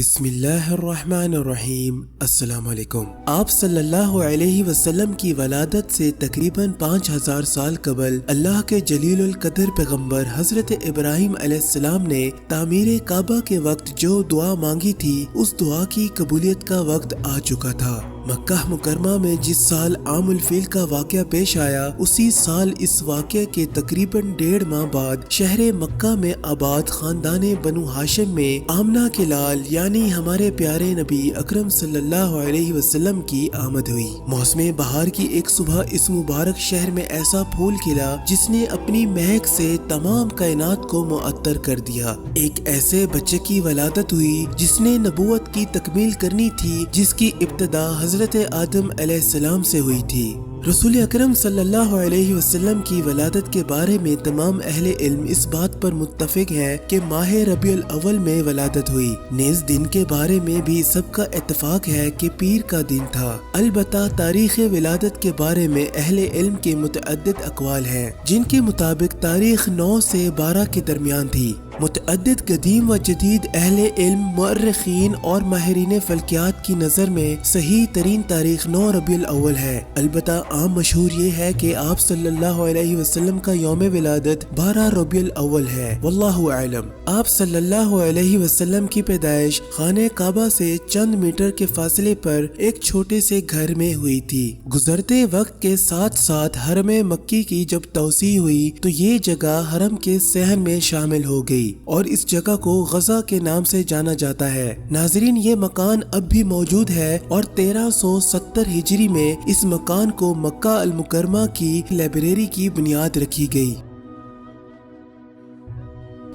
بسم اللہ الرحمن الرحیم۔ السلام علیکم۔ آپ صلی اللہ علیہ وسلم کی ولادت سے تقریباً 5000 سال قبل اللہ کے جلیل القدر پیغمبر حضرت ابراہیم علیہ السلام نے تعمیر کعبہ کے وقت جو دعا مانگی تھی، اس دعا کی قبولیت کا وقت آ چکا تھا۔ مکہ مکرمہ میں جس سال عام الفیل کا واقعہ پیش آیا، اسی سال اس واقعے کے تقریباً 1.5 ماہ بعد شہر مکہ میں آباد خاندان بنو ہاشم میں آمنہ کے لال یعنی ہمارے پیارے نبی اکرم صلی اللہ علیہ وسلم کی آمد ہوئی۔ موسم بہار کی ایک صبح اس مبارک شہر میں ایسا پھول کھلا جس نے اپنی مہک سے تمام کائنات کو معطر کر دیا۔ ایک ایسے بچے کی ولادت ہوئی جس نے نبوت کی تکمیل کرنی تھی، جس کی ابتدا حضرت آدم علیہ السلام سے ہوئی تھی۔ رسول اکرم صلی اللہ علیہ وسلم کی ولادت کے بارے میں تمام اہل علم اس بات پر متفق ہیں کہ ماہ ربیع الاول میں ولادت ہوئی۔ نیز دن کے بارے میں بھی سب کا اتفاق ہے کہ پیر کا دن تھا۔ البتہ تاریخ ولادت کے بارے میں اہل علم کے متعدد اقوال ہیں، جن کے مطابق تاریخ 9 سے 12 کے درمیان تھی۔ متعدد قدیم و جدید اہل علم، مؤرخین اور ماہرین فلکیات کی نظر میں صحیح ترین تاریخ 9 ربیع الاول ہے۔ البتہ عام مشہور یہ ہے کہ آپ صلی اللہ علیہ وسلم کا یوم ولادت 12 ربیع الاول ہے، واللہ اعلم۔ آپ صلی اللہ علیہ وسلم کی پیدائش خانہ کعبہ سے چند میٹر کے فاصلے پر ایک چھوٹے سے گھر میں ہوئی تھی۔ گزرتے وقت کے ساتھ ساتھ حرم مکی کی جب توسیع ہوئی تو یہ جگہ حرم کے صحن میں شامل ہو گئی اور اس جگہ کو غزہ کے نام سے جانا جاتا ہے۔ ناظرین، یہ مکان اب بھی موجود ہے اور 1370 ہجری میں اس مکان کو مکہ المکرمہ کی لائبریری کی بنیاد رکھی گئی۔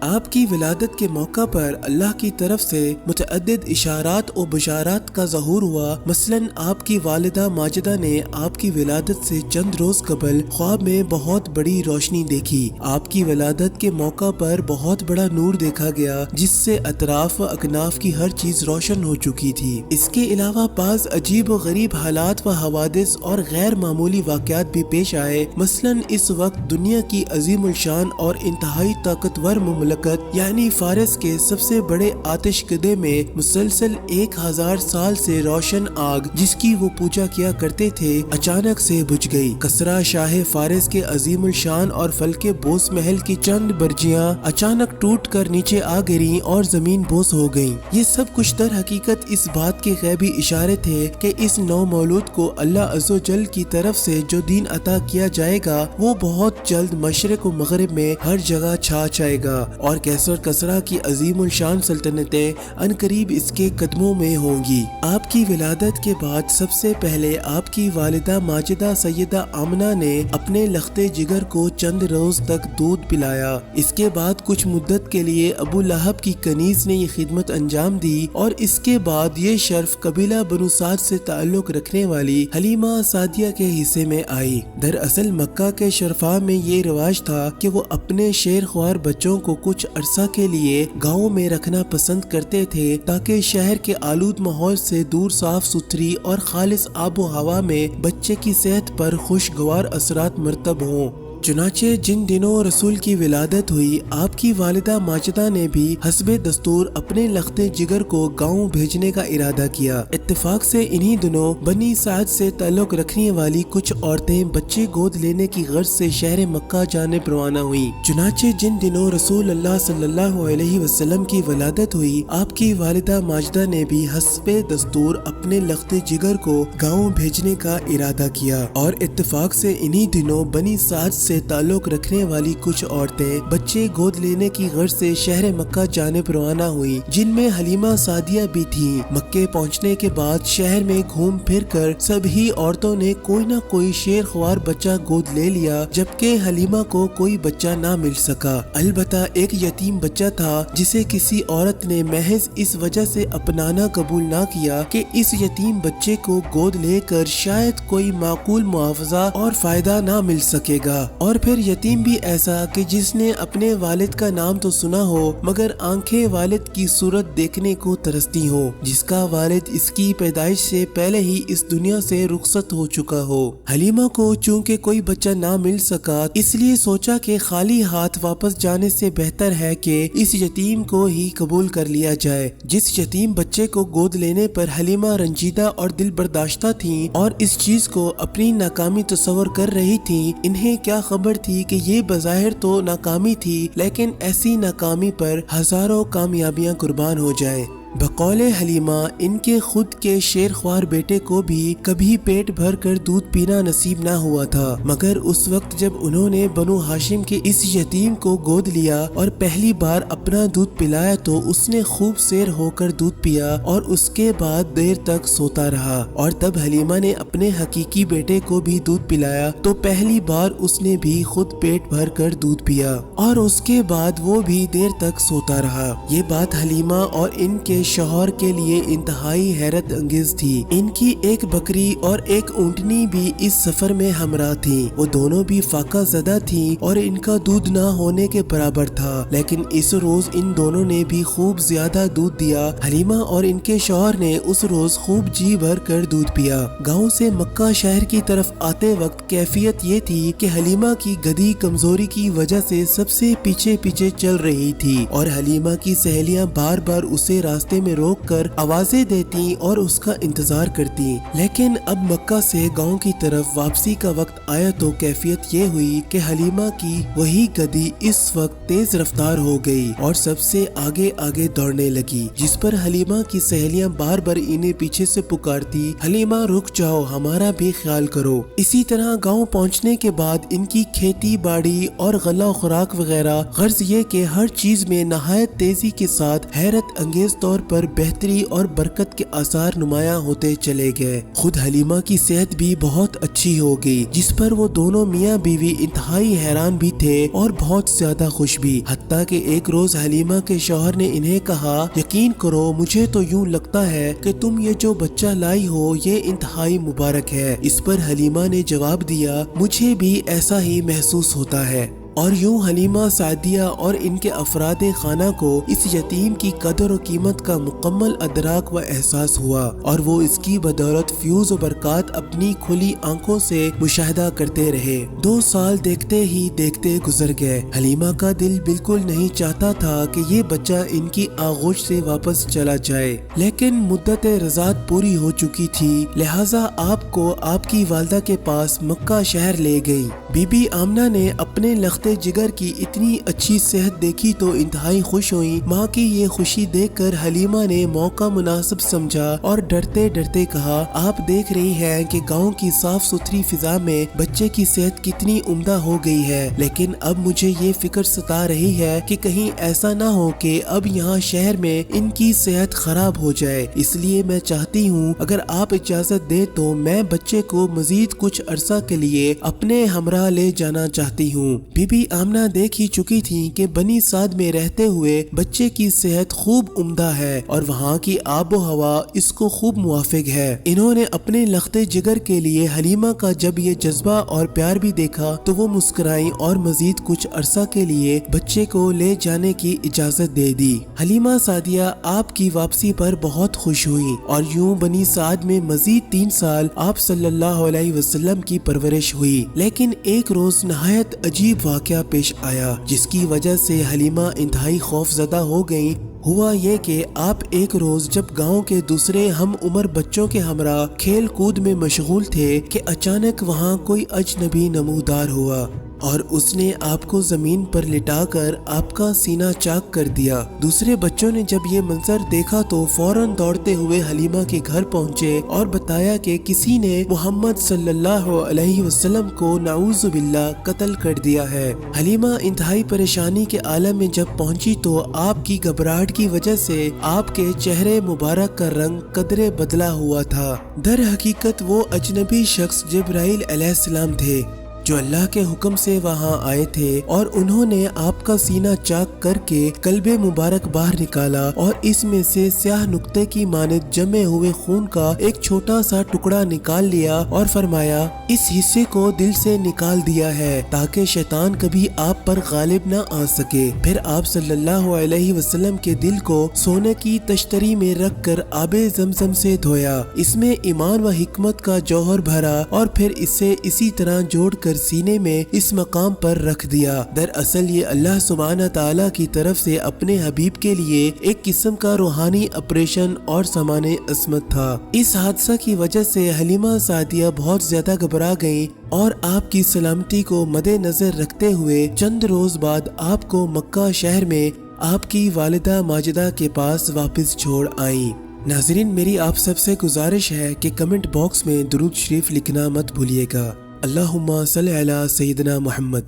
آپ کی ولادت کے موقع پر اللہ کی طرف سے متعدد اشارات و بشارات کا ظہور ہوا۔ مثلاً آپ کی والدہ ماجدہ نے آپ کی ولادت سے چند روز قبل خواب میں بہت بڑی روشنی دیکھی۔ آپ کی ولادت کے موقع پر بہت بڑا نور دیکھا گیا جس سے اطراف و اکناف کی ہر چیز روشن ہو چکی تھی۔ اس کے علاوہ بعض عجیب و غریب حالات و حوادث اور غیر معمولی واقعات بھی پیش آئے۔ مثلاً اس وقت دنیا کی عظیم الشان اور انتہائی طاقتور مملکت یعنی فارس کے سب سے بڑے آتش کدے میں مسلسل 1000 سال سے روشن آگ جس کی وہ پوجا کیا کرتے تھے اچانک سے بجھ گئی۔ کسریٰ شاہ فارس کے عظیم الشان اور فلک بوس محل کی چند برجیاں اچانک ٹوٹ کر نیچے آ گریں اور زمین بوس ہو گئیں۔ یہ سب کچھ در حقیقت اس بات کے غیبی اشارے تھے کہ اس نو مولود کو اللہ عز و جل کی طرف سے جو دین عطا کیا جائے گا وہ بہت جلد مشرق و مغرب میں ہر جگہ چھا جائے گا اور کیسر کسریٰ کی عظیم الشان سلطنتیں عنقریب اس کے قدموں میں ہوں گی۔ آپ کی ولادت کے بعد سب سے پہلے آپ کی والدہ ماجدہ سیدہ آمنہ نے اپنے لخت جگر کو چند روز تک دودھ پلایا۔ اس کے بعد کچھ مدت کے لیے ابو لہب کی کنیز نے یہ خدمت انجام دی اور اس کے بعد یہ شرف قبیلہ بنو سعد سے تعلق رکھنے والی حلیمہ سعدیہ کے حصے میں آئی۔ دراصل مکہ کے شرفاء میں یہ رواج تھا کہ وہ اپنے شیر خوار بچوں کو کچھ عرصہ کے لیے گاؤں میں رکھنا پسند کرتے تھے تاکہ شہر کے آلود ماحول سے دور صاف ستھری اور خالص آب و ہوا میں بچے کی صحت پر خوشگوار اثرات مرتب ہوں۔ چنانچہ جن دنوں رسول کی ولادت ہوئی، آپ کی والدہ ماجدہ نے بھی حسب دستور اپنے لخت جگر کو گاؤں بھیجنے کا ارادہ کیا۔ اتفاق سے انہی دنوں بنی سعد سے تعلق رکھنے والی کچھ عورتیں بچے گود لینے کی غرض سے شہر مکہ جانب روانہ ہوئیں۔ چنانچہ جن دنوں رسول اللہ صلی اللہ علیہ وسلم کی ولادت ہوئی، آپ کی والدہ ماجدہ نے بھی حسب دستور اپنے لخت جگر کو گاؤں بھیجنے کا ارادہ کیا اور اتفاق سے انہی دنوں بنی سعد سے تعلق رکھنے والی کچھ عورتیں بچے گود لینے کی غرض سے شہر مکہ جانب روانہ ہوئی، جن میں حلیمہ سعدیہ بھی تھیں۔ مکے پہنچنے کے بعد شہر میں گھوم پھر کر سبھی عورتوں نے کوئی نہ کوئی شیر خوار بچہ گود لے لیا، جبکہ حلیمہ کو کوئی بچہ نہ مل سکا۔ البتہ ایک یتیم بچہ تھا جسے کسی عورت نے محض اس وجہ سے اپنانا قبول نہ کیا کہ اس یتیم بچے کو گود لے کر شاید کوئی معقول معاوضہ اور فائدہ نہ مل سکے گا۔ اور پھر یتیم بھی ایسا کہ جس نے اپنے والد کا نام تو سنا ہو مگر آنکھیں والد کی صورت دیکھنے کو ترستی ہو، جس کا والد اس کی پیدائش سے پہلے ہی اس دنیا سے رخصت ہو چکا ہو۔ حلیمہ کو چونکہ کوئی بچہ نہ مل سکا، اس لیے سوچا کہ خالی ہاتھ واپس جانے سے بہتر ہے کہ اس یتیم کو ہی قبول کر لیا جائے۔ جس یتیم بچے کو گود لینے پر حلیمہ رنجیدہ اور دل برداشتہ تھیں اور اس چیز کو اپنی ناکامی تصور کر رہی تھیں، انہیں کیا خبر تھی کہ یہ بظاہر تو ناکامی تھی، لیکن ایسی ناکامی پر ہزاروں کامیابیاں قربان ہو جائیں۔ بقول حلیمہ ان کے خود کے شیر خوار بیٹے کو بھی کبھی پیٹ بھر کر دودھ پینا نصیب نہ ہوا تھا، مگر اس وقت جب انہوں نے بنو ہاشم کے اس یتیم کو گود لیا اور پہلی بار اپنا دودھ پلایا تو اس نے خوب سیر ہو کر دودھ پیا اور اس کے بعد دیر تک سوتا رہا، اور تب حلیمہ نے اپنے حقیقی بیٹے کو بھی دودھ پلایا تو پہلی بار اس نے بھی خود پیٹ بھر کر دودھ پیا اور اس کے بعد وہ بھی دیر تک سوتا رہا۔ یہ بات حلیمہ اور ان کے شوہر کے لیے انتہائی حیرت انگیز تھی۔ ان کی ایک بکری اور ایک اونٹنی بھی اس سفر میں ہمراہ تھی، وہ دونوں بھی فاقہ زدہ تھیں اور ان کا دودھ نہ ہونے کے برابر تھا، لیکن اس روز ان دونوں نے بھی خوب زیادہ دودھ دیا۔ حلیمہ اور ان کے شوہر نے اس روز خوب جی بھر کر دودھ پیا۔ گاؤں سے مکہ شہر کی طرف آتے وقت کیفیت یہ تھی کہ حلیمہ کی گدھی کمزوری کی وجہ سے سب سے پیچھے پیچھے چل رہی تھی اور حلیمہ کی سہیلیاں بار بار اسے راستے میں روک کر آوازیں دیتی اور اس کا انتظار کرتی، لیکن اب مکہ سے گاؤں کی طرف واپسی کا وقت آیا تو کیفیت یہ ہوئی کہ حلیمہ کی وہی گدھی اس وقت تیز رفتار ہو گئی اور سب سے آگے آگے دوڑنے لگی، جس پر حلیمہ کی سہیلیاں بار بار انہیں پیچھے سے پکارتی، حلیمہ رک جاؤ، ہمارا بھی خیال کرو۔ اسی طرح گاؤں پہنچنے کے بعد ان کی کھیتی باڑی اور غلہ و خوراک وغیرہ، غرض یہ کہ ہر چیز میں نہایت تیزی کے ساتھ حیرت انگیز طور پر بہتری اور برکت کے آثار نمایاں ہوتے چلے گئے۔ خود حلیمہ کی صحت بھی بہت اچھی ہو گئی، جس پر وہ دونوں میاں بیوی انتہائی حیران بھی تھے اور بہت زیادہ خوش بھی، حتیٰ کہ ایک روز حلیمہ کے شوہر نے انہیں کہا، یقین کرو مجھے تو یوں لگتا ہے کہ تم یہ جو بچہ لائی ہو یہ انتہائی مبارک ہے۔ اس پر حلیمہ نے جواب دیا، مجھے بھی ایسا ہی محسوس ہوتا ہے۔ اور یوں حلیمہ سعدیہ اور ان کے افراد خانہ کو اس یتیم کی قدر و قیمت کا مکمل ادراک و احساس ہوا اور وہ اس کی بدولت فیوز و برکات اپنی کھلی آنکھوں سے مشاہدہ کرتے رہے۔ 2 سال دیکھتے ہی دیکھتے گزر گئے۔ حلیمہ کا دل بالکل نہیں چاہتا تھا کہ یہ بچہ ان کی آغوش سے واپس چلا جائے، لیکن مدت رضاعت پوری ہو چکی تھی، لہٰذا آپ کو آپ کی والدہ کے پاس مکہ شہر لے گئی۔ بی بی آمنہ نے اپنے لخت جگر کی اتنی اچھی صحت دیکھی تو انتہائی خوش ہوئی۔ ماں کی یہ خوشی دیکھ کر حلیمہ نے موقع مناسب سمجھا اور ڈرتے ڈرتے کہا، آپ دیکھ رہی ہیں کہ گاؤں کی صاف ستھری فضا میں بچے کی صحت کتنی عمدہ ہو گئی ہے، لیکن اب مجھے یہ فکر ستا رہی ہے کہ کہیں ایسا نہ ہو کہ اب یہاں شہر میں ان کی صحت خراب ہو جائے، اس لیے میں چاہتی ہوں اگر آپ اجازت دیں تو میں بچے کو مزید کچھ عرصہ کے لیے اپنے ہمراہ لے جانا چاہتی ہوں۔ بی بی آمنہ دیکھ ہی چکی تھی کہ بنی سعد میں رہتے ہوئے بچے کی صحت خوب عمدہ ہے اور وہاں کی آب و ہوا اس کو خوب موافق ہے۔ انہوں نے اپنے لخت جگر کے لیے حلیمہ کا جب یہ جذبہ اور پیار بھی دیکھا تو وہ مسکرائیں اور مزید کچھ عرصہ کے لیے بچے کو لے جانے کی اجازت دے دی۔ حلیمہ سعدیہ آپ کی واپسی پر بہت خوش ہوئی اور یوں بنی سعد میں مزید 3 سال آپ صلی اللہ علیہ وسلم کی پرورش ہوئی، لیکن ایک روز نہایت عجیب واقعہ پیش آیا جس کی وجہ سے حلیمہ انتہائی خوف زدہ ہو گئی۔ ہوا یہ کہ آپ ایک روز جب گاؤں کے دوسرے ہم عمر بچوں کے ہمراہ کھیل کود میں مشغول تھے کہ اچانک وہاں کوئی اجنبی نمودار ہوا اور اس نے آپ کو زمین پر لٹا کر آپ کا سینہ چاک کر دیا۔ دوسرے بچوں نے جب یہ منظر دیکھا تو فوراً دوڑتے ہوئے حلیمہ کے گھر پہنچے اور بتایا کہ کسی نے محمد صلی اللہ علیہ وسلم کو نعوذ باللہ قتل کر دیا ہے۔ حلیمہ انتہائی پریشانی کے عالم میں جب پہنچی تو آپ کی گھبراہٹ کی وجہ سے آپ کے چہرے مبارک کا رنگ قدرے بدلا ہوا تھا۔ در حقیقت وہ اجنبی شخص جبرائیل علیہ السلام تھے۔ جو اللہ کے حکم سے وہاں آئے تھے، اور انہوں نے آپ کا سینہ چاک کر کے قلب مبارک باہر نکالا اور اس میں سے سیاہ نقطے کی مانند جمے ہوئے خون کا ایک چھوٹا سا ٹکڑا نکال لیا اور فرمایا اس حصے کو دل سے نکال دیا ہے تاکہ شیطان کبھی آپ پر غالب نہ آ سکے۔ پھر آپ صلی اللہ علیہ وسلم کے دل کو سونے کی تشتری میں رکھ کر آب زمزم سے دھویا، اس میں ایمان و حکمت کا جوہر بھرا اور پھر اسے اسی طرح جوڑ کر سینے میں اس مقام پر رکھ دیا۔ دراصل یہ اللہ سبحانہ تعالیٰ کی طرف سے اپنے حبیب کے لیے ایک قسم کا روحانی آپریشن اور سامان عصمت تھا۔ اس حادثہ کی وجہ سے حلیمہ سعدیہ بہت زیادہ گھبرا گئیں اور آپ کی سلامتی کو مد نظر رکھتے ہوئے چند روز بعد آپ کو مکہ شہر میں آپ کی والدہ ماجدہ کے پاس واپس چھوڑ آئیں۔ ناظرین، میری آپ سب سے گزارش ہے کہ کمنٹ باکس میں درود شریف لکھنا مت بھولیے گا۔ اللہم صلی علی سیدنا محمد۔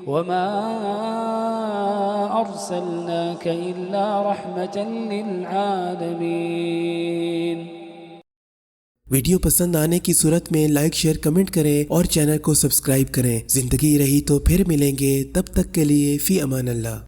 وما أرسلناك إلا رحمة للعالمين۔ ویڈیو پسند آنے کی صورت میں لائک، شیئر، کمنٹ کریں اور چینل کو سبسکرائب کریں۔ زندگی رہی تو پھر ملیں گے، تب تک کے لیے فی امان اللہ۔